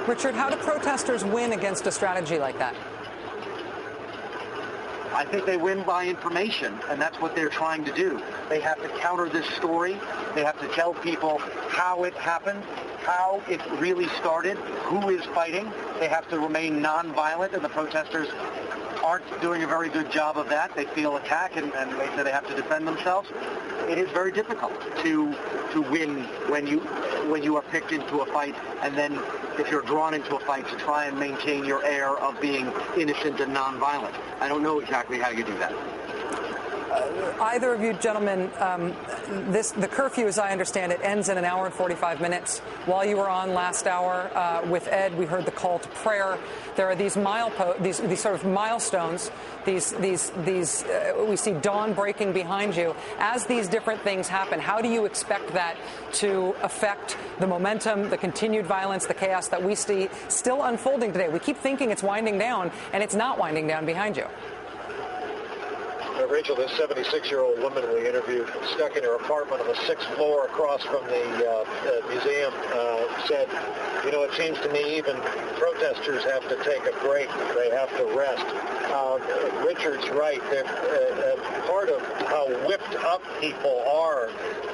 Richard, how do protesters win against a strategy like that? I think they win by information, and that's what they're trying to do. They have to counter this story. They have to tell people how it happened, how it really started, who is fighting. They have to remain nonviolent, and the protesters aren't doing a very good job of that. They feel attacked, and they say they have to defend themselves. It is very difficult to win when you are picked into a fight, and then if you're drawn into a fight, to try and maintain your air of being innocent and nonviolent. I don't know exactly how you do that. Either of you gentlemen, the curfew, as I understand it, ends in an hour and 45 minutes. While you were on last hour with Ed, we heard the call to prayer. There are these sort of milestones. We see dawn breaking behind you. As these different things happen, how do you expect that to affect the momentum, the continued violence, the chaos that we see still unfolding today? We keep thinking it's winding down, and it's not winding down behind you. Rachel, this 76-year-old woman we interviewed, stuck in her apartment on the 6th floor across from the museum, said, you know, it seems to me even protesters have to take a break. They have to rest. Richard's right. Part of how whipped up people are,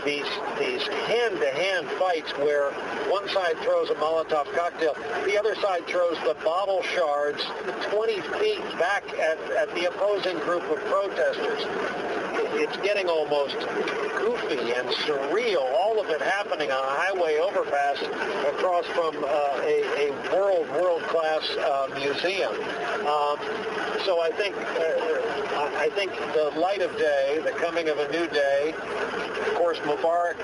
these hand-to-hand fights where one side throws a Molotov cocktail, the other side throws the bottle shards 20 feet back at the opposing group of protesters. It's getting almost goofy and surreal, all of it happening on a highway overpass across from a world-class museum. So I think the light of day, the coming of a new day, of course, Mubarak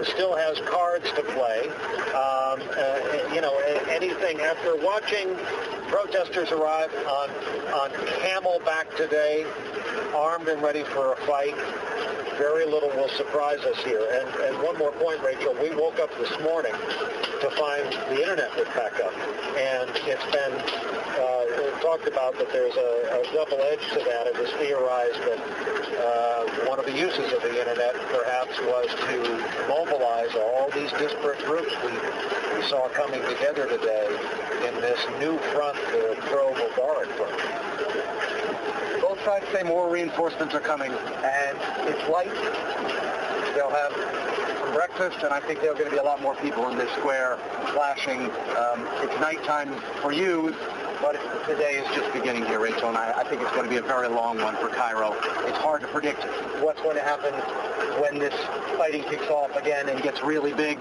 still has cards to play. Anything after watching protesters arrive on camelback today, armed and ready for a fight, very little will surprise us here. And one more point, Rachel, we woke up this morning to find the internet was back up. And it's been talked about that there's a double edge to that. It was theorized that one of the uses of the internet perhaps was to mobilize all these disparate groups we saw coming together today in this new front, the pro-Mubarak front. Both sides say more reinforcements are coming, and it's light. They'll have some breakfast, and I think there are going to be a lot more people in this square flashing. It's nighttime for you, but the day is just beginning here, Rachel, and I think it's going to be a very long one for Cairo. It's hard to predict what's going to happen when this fighting kicks off again and gets really big.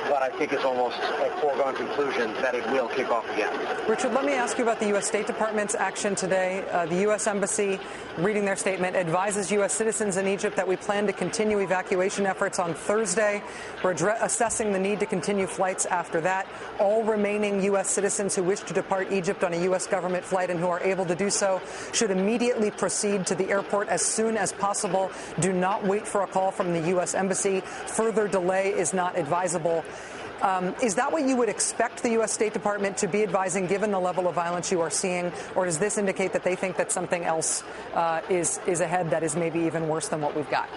But I think it's almost a foregone conclusion that it will kick off again. Richard, let me ask you about the U.S. State Department's action today. The U.S. Embassy, reading their statement, advises U.S. citizens in Egypt that we plan to continue evacuation efforts on Thursday. We're assessing the need to continue flights after that. All remaining U.S. citizens who wish to depart Egypt on a U.S. government flight and who are able to do so should immediately proceed to the airport as soon as possible. Do not wait for a call from the U.S. Embassy. Further delay is not advisable. Is that what you would expect the U.S. State Department to be advising, given the level of violence you are seeing, or does this indicate that they think that something else is ahead that is maybe even worse than what we've got?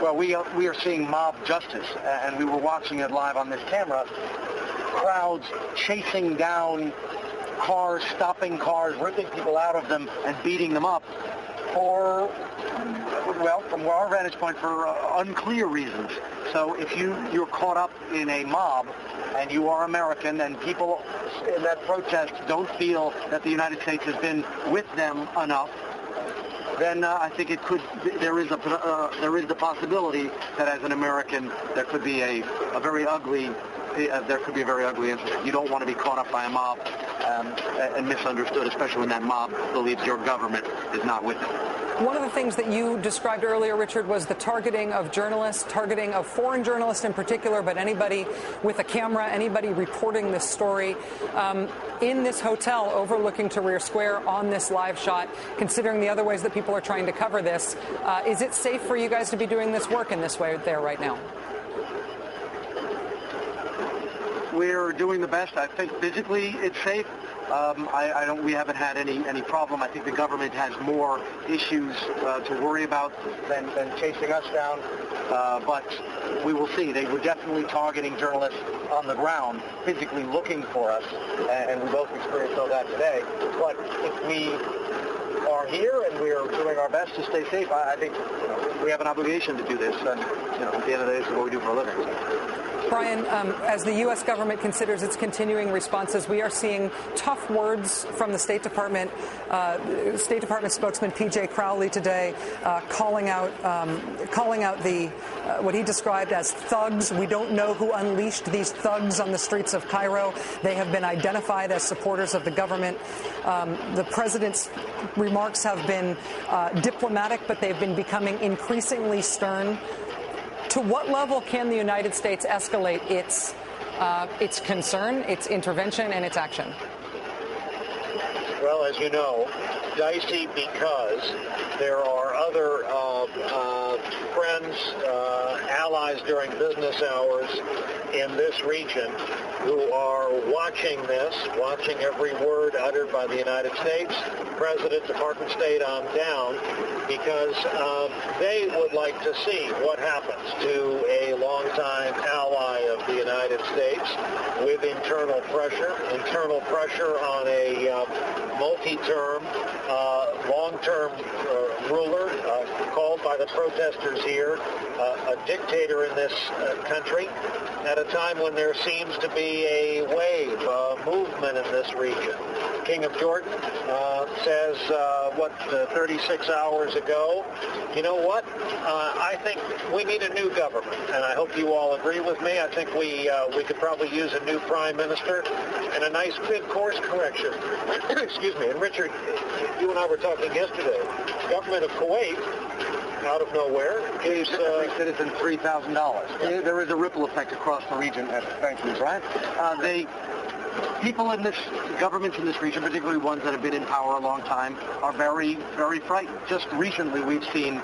Well, we are seeing mob justice, and we were watching it live on this camera. Crowds chasing down cars, stopping cars, ripping people out of them, and beating them up for, well, from our vantage point, for unclear reasons. So if you're caught up in a mob and you are American and people in that protest don't feel that the United States has been with them enough, then I think there is the possibility that as an American there could be a very ugly incident. You don't want to be caught up by a mob and misunderstood, especially when that mob believes your government is not with them. One of the things that you described earlier, Richard, was the targeting of journalists, targeting of foreign journalists in particular, but anybody with a camera, anybody reporting this story. In this hotel overlooking Tahrir Square on this live shot, considering the other ways that people are trying to cover this, is it safe for you guys to be doing this work in this way there right now? we're doing the best. I think physically it's safe. We haven't had any problem. I think the government has more issues to worry about than chasing us down. But we will see. They were definitely targeting journalists on the ground, physically looking for us, and we both experienced all that today. But if we are here and we are doing our best to stay safe, I think we have an obligation to do this. And at the end of the day, this is what we do for a living. Brian, as the U.S. government considers its continuing responses, we are seeing tough words from the State Department. State Department spokesman P.J. Crowley today calling out the what he described as thugs. We don't know who unleashed these thugs on the streets of Cairo. They have been identified as supporters of the government. The president's remarks have been diplomatic, but they've been becoming increasingly stern. To what level can the United States escalate its concern, its intervention, and its action? Well, as you know, dicey because there are other friends, allies during business hours in this region who are watching this, watching every word uttered by the United States, President, Department of State on down, because they would like to see what happens to a longtime ally of the United States with internal pressure on a multi-term, long-term ruler called by the protesters here a dictator in this country at a time when there seems to be a wave, a movement in this region. King of Jordan says, 36 hours ago, you know what? I think we need a new government, and I hope you all agree with me. I think we could probably use a new prime minister and a nice big course correction. Excuse me. And Richard, you and I were talking yesterday. The government of Kuwait, out of nowhere, gives citizens $3,000. There is a ripple effect across the region. Thank you, Brian. People in this, governments in this region, particularly ones that have been in power a long time, are very, very frightened. Just recently, we've seen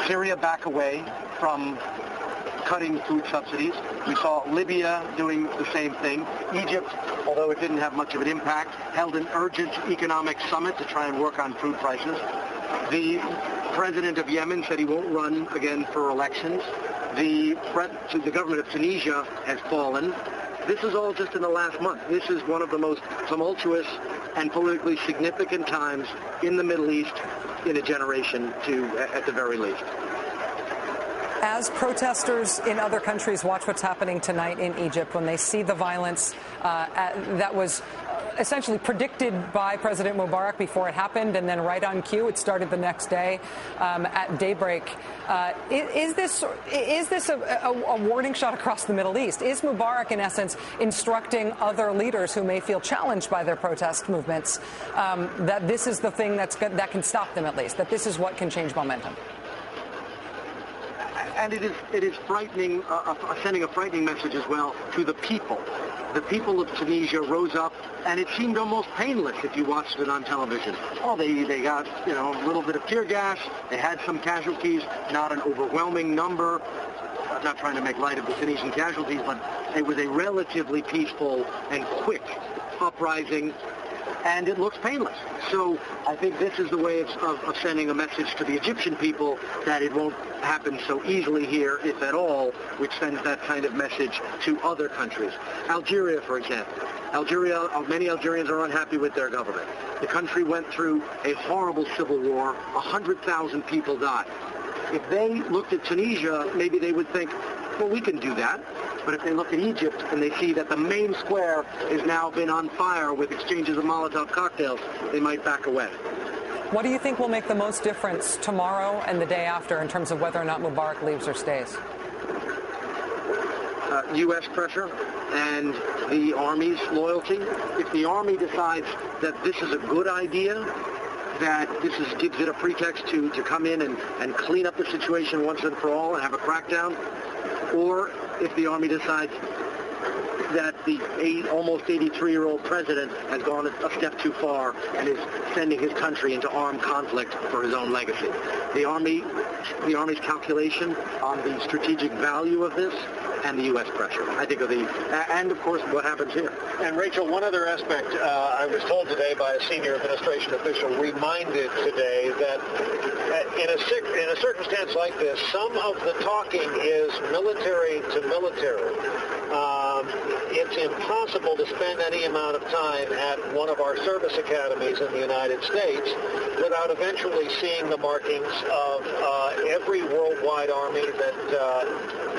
Syria back away from cutting food subsidies. We saw Libya doing the same thing. Egypt, although it didn't have much of an impact, held an urgent economic summit to try and work on food prices. The president of Yemen said he won't run again for elections. The government of Tunisia has fallen. This is all just in the last month. This is one of the most tumultuous and politically significant times in the Middle East in a generation, at the very least. As protesters in other countries watch what's happening tonight in Egypt, when they see the violence that was essentially predicted by President Mubarak before it happened, and then right on cue, it started the next day at daybreak. Is this a warning shot across the Middle East? Is Mubarak, in essence, instructing other leaders who may feel challenged by their protest movements that this is the thing that can stop them, at least, that this is what can change momentum? And it is frightening, sending a frightening message as well to the people. The people of Tunisia rose up, and it seemed almost painless if you watched it on television. Oh, they got, a little bit of tear gas. They had some casualties, not an overwhelming number. I'm not trying to make light of the Tunisian casualties, but it was a relatively peaceful and quick uprising, and it looks painless. So I think this is the way of sending a message to the Egyptian people that it won't happen so easily here, if at all, which sends that kind of message to other countries. Algeria, for example. Many Algerians are unhappy with their government. The country went through a horrible civil war. 100,000 people died. If they looked at Tunisia, maybe they would think, well, we can do that. But if they look at Egypt and they see that the main square has now been on fire with exchanges of Molotov cocktails, they might back away. What do you think will make the most difference tomorrow and the day after in terms of whether or not Mubarak leaves or stays? U.S. pressure and the Army's loyalty. If the Army decides that this is a good idea, that gives it a pretext to come in and clean up the situation once and for all and have a crackdown, or if the Army decides that the almost 83-year-old president has gone a step too far and is sending his country into armed conflict for his own legacy. The Army's calculation on the strategic value of this and the U.S. pressure, I think, and of course what happens here. And Rachel, one other aspect I was told today by a senior administration official reminded today that in a circumstance like this, some of the talking is military to military. It's impossible to spend any amount of time at one of our service academies in the United States without eventually seeing the markings of every worldwide army that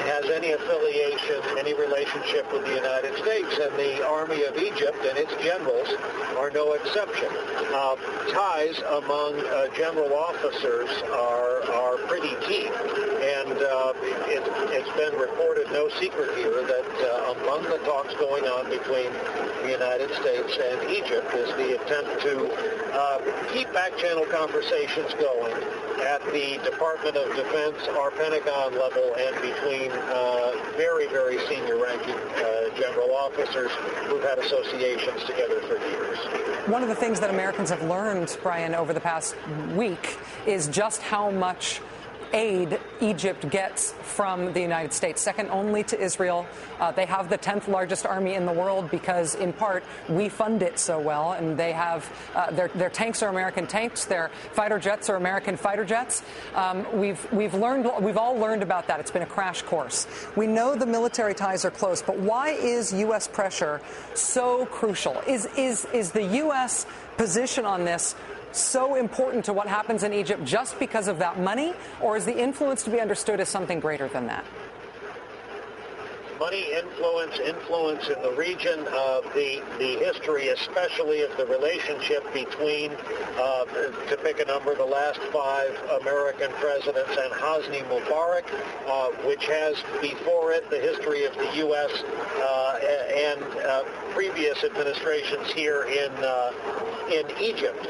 has any affiliation, any relationship with the United States, and the Army of Egypt and its generals are no exception. Ties among general officers are pretty deep, and it's been reported, no secret here, that among the talks going on between the United States and Egypt is the attempt to keep back-channel conversations going at the Department of Defense, our Pentagon level, and between very, very senior-ranking general officers who've had associations together for years. One of the things that Americans have learned, Brian, over the past week is just how much aid Egypt gets from the United States, second only to Israel. They have the 10th largest army in the world because, in part, we fund it so well, and they have their tanks are American tanks, their fighter jets are American fighter jets. We've all learned about that. It's been a crash course. We know the military ties are close, but why is U.S. pressure so crucial? Is the U.S. position on this so important to what happens in Egypt just because of that money, or is the influence to be understood as something greater than that? Money, influence in the region, the history, especially of the relationship between, to pick a number, the last 5 American presidents and Hosni Mubarak, which has before it the history of the U.S. And previous administrations here in Egypt.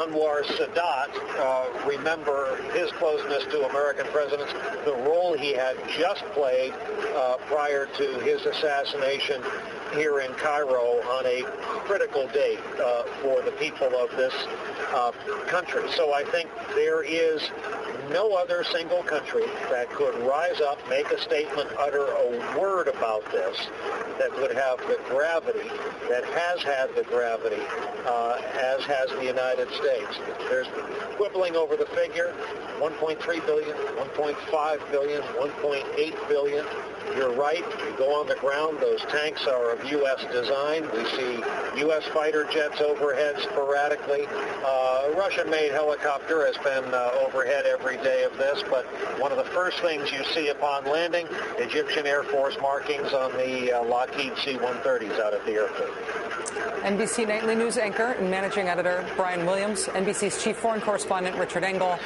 Anwar Sadat, remember his closeness to American presidents, the role he had just played prior to his assassination here in Cairo on a critical date for the people of this country. So I think there is no other single country that could rise up, make a statement, utter a word about this that would have the gravity, that has had the gravity, as has the United States. There's quibbling over the figure, 1.3 billion, 1.5 billion, 1.8 billion. You're right. You go on the ground, those tanks are of U.S. design. We see U.S. fighter jets overhead sporadically. Russian-made helicopter has been overhead every day of this, but one of the first things you see upon landing, Egyptian Air Force markings on the Lockheed C-130s out at the airport. NBC Nightly News anchor and managing editor Brian Williams, NBC's chief foreign correspondent Richard Engel.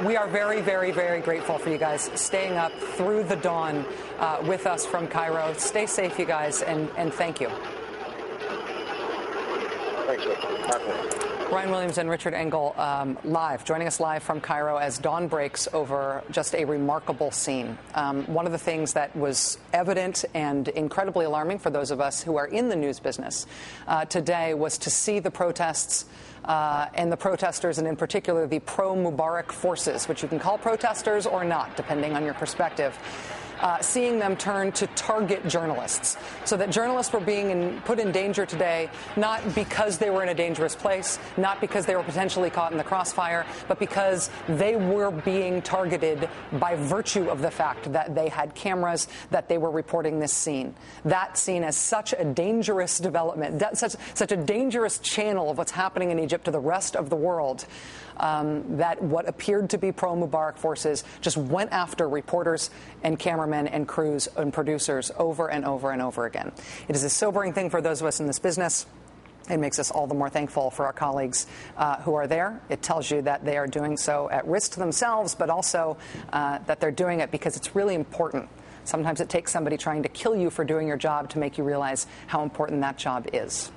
We are very, very, very grateful for you guys staying up through the dawn with us from Cairo. Stay safe, you guys, and thank you. Thanks, Richard. Brian Williams and Richard Engel joining us live from Cairo as dawn breaks over just a remarkable scene. One of the things that was evident and incredibly alarming for those of us who are in the news business today was to see the protests and the protesters, and in particular the pro-Mubarak forces, which you can call protesters or not, depending on your perspective. Seeing them turn to target journalists, so that journalists were being put in danger today, not because they were in a dangerous place, not because they were potentially caught in the crossfire, but because they were being targeted by virtue of the fact that they had cameras, that they were reporting this scene. That scene as such a dangerous development, such a dangerous channel of what's happening in Egypt to the rest of the world. That what appeared to be pro-Mubarak forces just went after reporters and cameramen and crews and producers over and over and over again. It is a sobering thing for those of us in this business. It makes us all the more thankful for our colleagues who are there. It tells you that they are doing so at risk to themselves, but also that they're doing it because it's really important. Sometimes it takes somebody trying to kill you for doing your job to make you realize how important that job is.